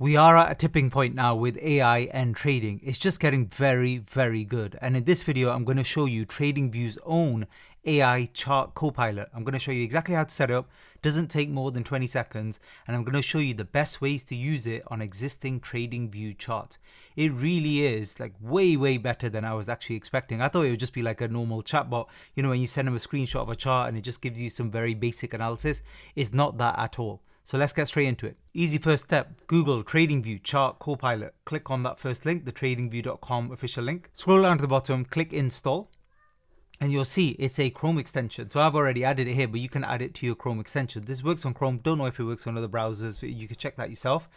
We are at a tipping point now with AI and trading. It's just getting very, very good. And in this video, I'm going to show you TradingView's own AI chart copilot. I'm going to show you exactly how to set it up. Doesn't take more than 20 seconds. And I'm going to show you the best ways to use it on existing TradingView charts. It really is like way, way better than I was actually expecting. I thought it would just be like a normal chatbot. You know, when you send them a screenshot of a chart and it just gives you some very basic analysis. It's not that at all. So let's get straight into it. Easy first step, Google TradingView Chart Copilot. Click on that first link, the tradingview.com official link. Scroll down to the bottom, click install, and you'll see it's a Chrome extension. So I've already added it here, but you can add it to your Chrome extension. This works on Chrome. Don't know if it works on other browsers. You can check that yourself.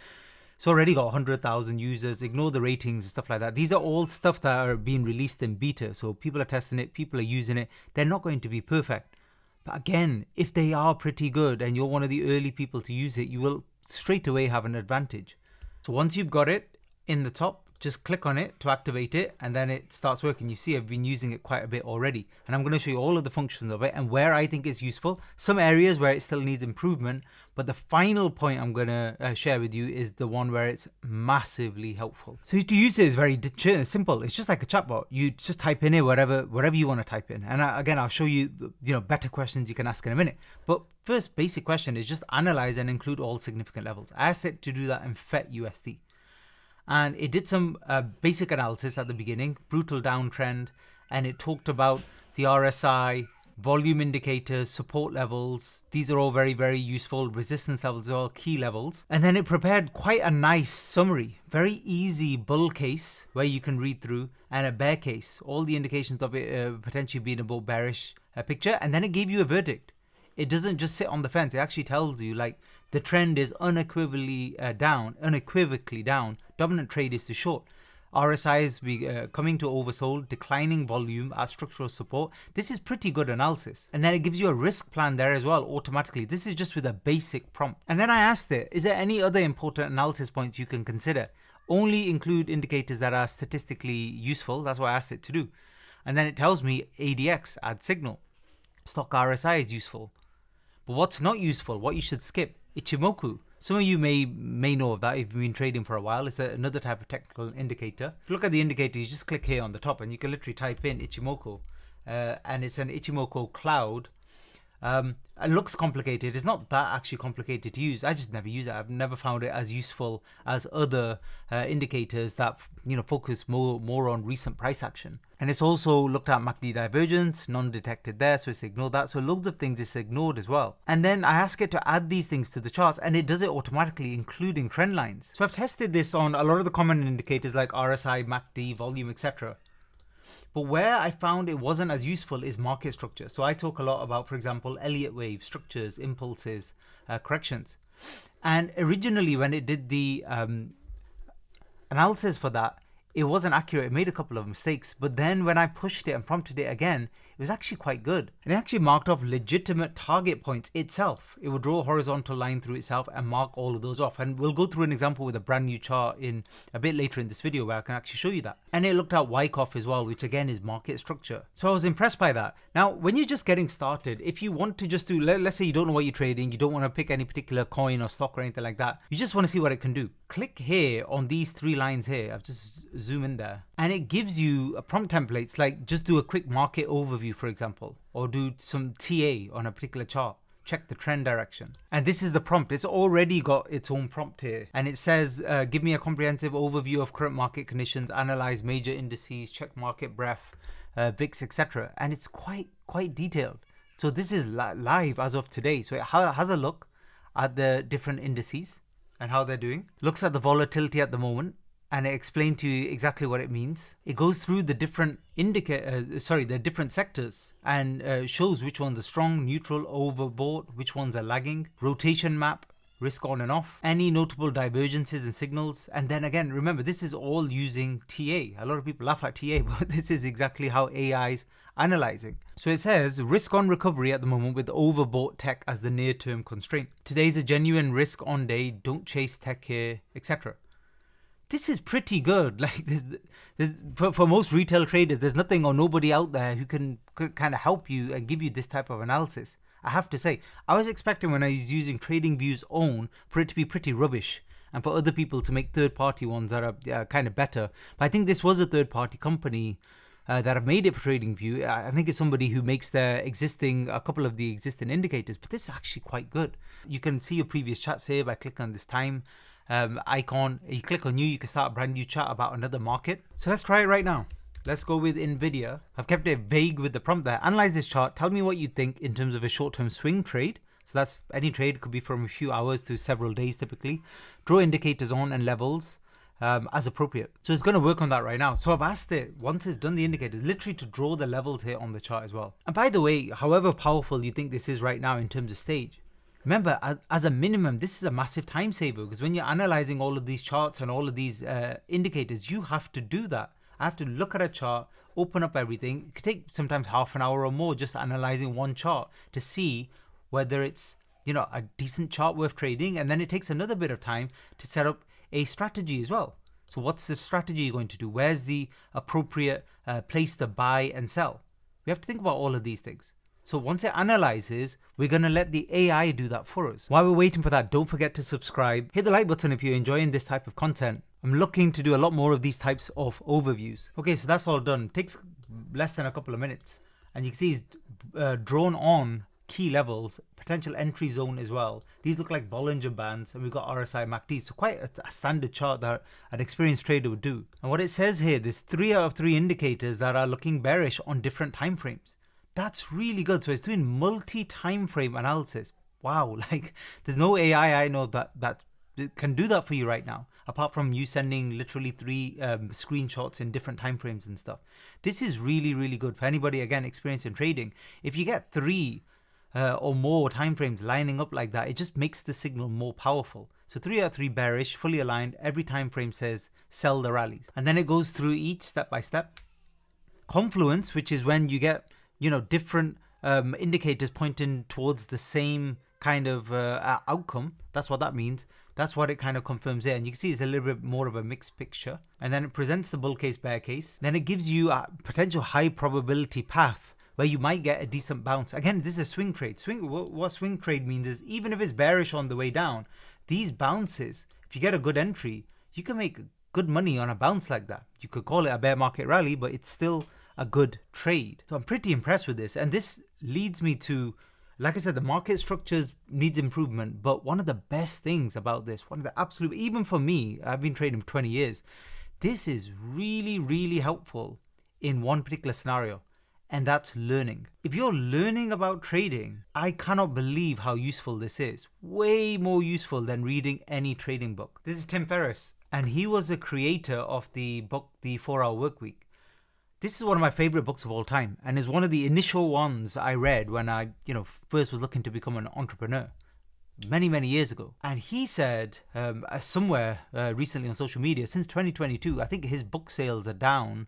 It's already got 100,000 users. Ignore the ratings and stuff like that. These are all stuff that are being released in beta. So people are testing it, people are using it. They're not going to be perfect. But again, if they are pretty good and you're one of the early people to use it, you will straight away have an advantage. So once you've got it in the top, just click on it to activate it and then it starts working. You see I've been using it quite a bit already. And I'm going to show you all of the functions of it and where I think it's useful. Some areas where it still needs improvement. But the final point I'm going to share with you is the one where it's massively helpful. So to use it is very simple. It's just like a chatbot. You just type in it whatever you want to type in. And again, I'll show you better questions you can ask in a minute. But first basic question is just analyze and include all significant levels. I asked it to do that in FET USD. And it did some basic analysis at the beginning, brutal downtrend, and it talked about the RSI, volume indicators, support levels. These are all very, very useful. Resistance levels are all key levels. And then it prepared quite a nice summary, very easy bull case where you can read through, and a bear case, all the indications of it potentially being a bull bearish picture. And then it gave you a verdict. It doesn't just sit on the fence. It actually tells you like the trend is unequivocally down. Dominant trade is to short. RSI is coming to oversold, declining volume at structural support. This is pretty good analysis. And then it gives you a risk plan there as well automatically. This is just with a basic prompt. And then I asked it, is there any other important analysis points you can consider? Only include indicators that are statistically useful. That's what I asked it to do. And then it tells me ADX, add signal. Stock RSI is useful. But what's not useful, what you should skip, Ichimoku. Some of you may know of that if you've been trading for a while. It's another type of technical indicator. If you look at the indicator, you just click here on the top and you can literally type in Ichimoku. And it's an Ichimoku cloud. It looks complicated. It's not that actually complicated to use. I just never use it. I've never found it as useful as other indicators that focus more on recent price action. And it's also looked at MACD divergence, non-detected there, so it's ignored that. So loads of things it's ignored as well. And then I ask it to add these things to the charts and it does it automatically, including trend lines. So I've tested this on a lot of the common indicators like RSI, MACD, volume, etc. But where I found it wasn't as useful is market structure. So I talk a lot about, for example, Elliott wave, structures, impulses, corrections. And originally when it did the analysis for that, it wasn't accurate. It made a couple of mistakes. But then when I pushed it and prompted it again, it was actually quite good. And it actually marked off legitimate target points itself. It would draw a horizontal line through itself and mark all of those off. And we'll go through an example with a brand new chart in a bit later in this video where I can actually show you that. And it looked at Wyckoff as well, which again is market structure. So I was impressed by that. Now, when you're just getting started, if you want to just do, let's say you don't know what you're trading, you don't want to pick any particular coin or stock or anything like that. You just want to see what it can do. Click here on these three lines here. I've just zoom in there. And it gives you a prompt templates like just do a quick market overview, for example, or do some TA on a particular chart. Check the trend direction. And this is the prompt. It's already got its own prompt here. And it says, give me a comprehensive overview of current market conditions, analyze major indices, check market breadth, VIX, etc. And it's quite detailed. So this is live as of today. So it has a look at the different indices and how they're doing. Looks at the volatility at the moment. And it explains to you exactly what it means. It goes through the different the different sectors and shows which ones are strong, neutral, overbought, which ones are lagging, rotation map, risk on and off, any notable divergences and signals. And then again, remember, this is all using TA. A lot of people laugh at TA, but this is exactly how AI is analyzing. So it says risk on recovery at the moment with overbought tech as the near-term constraint. Today's a genuine risk on day, don't chase tech here, etc. This is pretty good. Like there's for most retail traders, there's nothing or nobody out there who can kind of help you and give you this type of analysis. I have to say, I was expecting when I was using TradingView's own for it to be pretty rubbish. and for other people to make third-party ones that are kind of better. But I think this was a third-party company that have made it for TradingView. I think it's somebody who makes a couple of the existing indicators, but this is actually quite good. You can see your previous chats here by clicking on this time icon. You click on new, you can start a brand new chat about another market. So let's try it right now. Let's go with NVIDIA. I've kept it vague with the prompt there. Analyze this chart. Tell me what you think in terms of a short-term swing trade. So that's any trade, could be from a few hours to several days typically. Draw indicators on and levels as appropriate. So it's going to work on that right now. So I've asked it, once it's done the indicators, literally to draw the levels here on the chart as well. And by the way, however powerful you think this is right now in terms of stage, remember, as a minimum, this is a massive time saver, because when you're analyzing all of these charts and all of these indicators, you have to do that. I have to look at a chart, open up everything. It could take sometimes half an hour or more just analyzing one chart to see whether it's, you know, a decent chart worth trading. And then it takes another bit of time to set up a strategy as well. So what's the strategy you're going to do? Where's the appropriate place to buy and sell? We have to think about all of these things. So once it analyzes, we're going to let the AI do that for us. While we're waiting for that, don't forget to subscribe. Hit the like button if you're enjoying this type of content. I'm looking to do a lot more of these types of overviews. Okay, so that's all done. It takes less than a couple of minutes. And you can see it's drawn on key levels, potential entry zone as well. These look like Bollinger Bands, and we've got RSI MACD. So quite a standard chart that an experienced trader would do. And what it says here, there's 3 out of 3 indicators that are looking bearish on different time frames. That's really good. So it's doing multi-time frame analysis. Wow, like there's no AI I know that can do that for you right now, apart from you sending literally 3 screenshots in different time frames and stuff. This is really, really good for anybody, again, experienced in trading. If you get 3 or more time frames lining up like that, it just makes the signal more powerful. So 3 out of 3 bearish, fully aligned. Every time frame says sell the rallies. And then it goes through each step by step. Confluence, which is when you get, you know, different indicators pointing towards the same kind of outcome. That's what that means. That's what it kind of confirms there. And you can see it's a little bit more of a mixed picture. And then it presents the bull case, bear case. Then it gives you a potential high probability path where you might get a decent bounce. Again, this is a swing trade. What swing trade means is even if it's bearish on the way down, these bounces, if you get a good entry, you can make good money on a bounce like that. You could call it a bear market rally, but it's still a good trade. So I'm pretty impressed with this. And this leads me to, like I said, the market structures needs improvement. But one of the best things about this, one of the absolute, even for me, I've been trading for 20 years. This is really, really helpful in one particular scenario. And that's learning. If you're learning about trading, I cannot believe how useful this is. Way more useful than reading any trading book. This is Tim Ferriss, and he was the creator of the book, The 4-Hour Workweek. This is one of my favorite books of all time, and is one of the initial ones I read when I, first was looking to become an entrepreneur many, many years ago. And he said somewhere recently on social media, since 2022, I think his book sales are down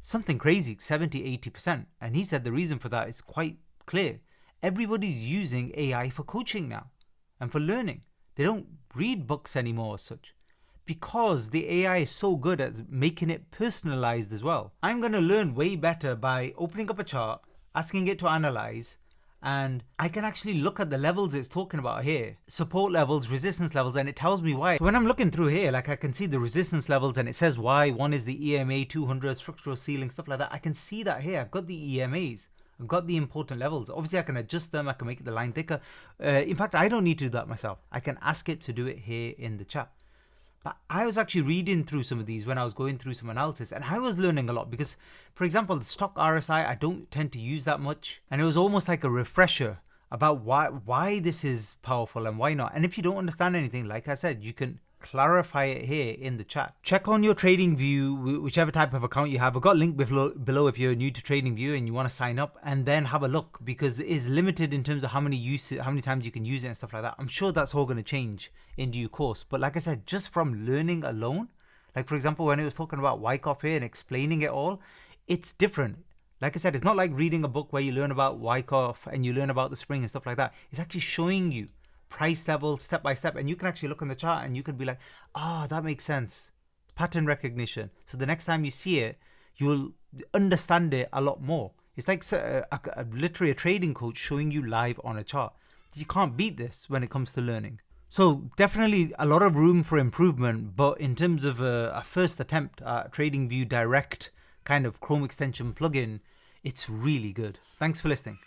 something crazy, 70-80%. And he said the reason for that is quite clear. Everybody's using AI for coaching now and for learning. They don't read books anymore as such, because the AI is so good at making it personalized as well. I'm going to learn way better by opening up a chart, asking it to analyze, and I can actually look at the levels it's talking about here. Support levels, resistance levels, and it tells me why. So when I'm looking through here, like I can see the resistance levels and it says why. One is the EMA 200, structural ceiling, stuff like that. I can see that here. I've got the EMAs. I've got the important levels. Obviously, I can adjust them. I can make the line thicker. In fact, I don't need to do that myself. I can ask it to do it here in the chat. But I was actually reading through some of these when I was going through some analysis, and I was learning a lot because, for example, the stock RSI, I don't tend to use that much. And it was almost like a refresher about why this is powerful and why not. And if you don't understand anything, like I said, you can clarify it here in the chat. Check on your TradingView, whichever type of account you have. I've got a link below if you're new to TradingView and you want to sign up, and then have a look, because it is limited in terms of how many times you can use it and stuff like that. I'm sure that's all going to change in due course. But like I said, just from learning alone, like for example, when it was talking about Wyckoff here and explaining it all, it's different. Like I said, it's not like reading a book where you learn about Wyckoff and you learn about the spring and stuff like that. It's actually showing you price level step by step, and you can actually look on the chart and you could be like, that makes sense. Pattern recognition. So the next time you see it, you'll understand it a lot more. It's like literally a trading coach showing you live on a chart. You can't beat this when it comes to learning. So definitely a lot of room for improvement, but in terms of a first attempt at TradingView Direct kind of Chrome extension plugin, it's really good. Thanks for listening.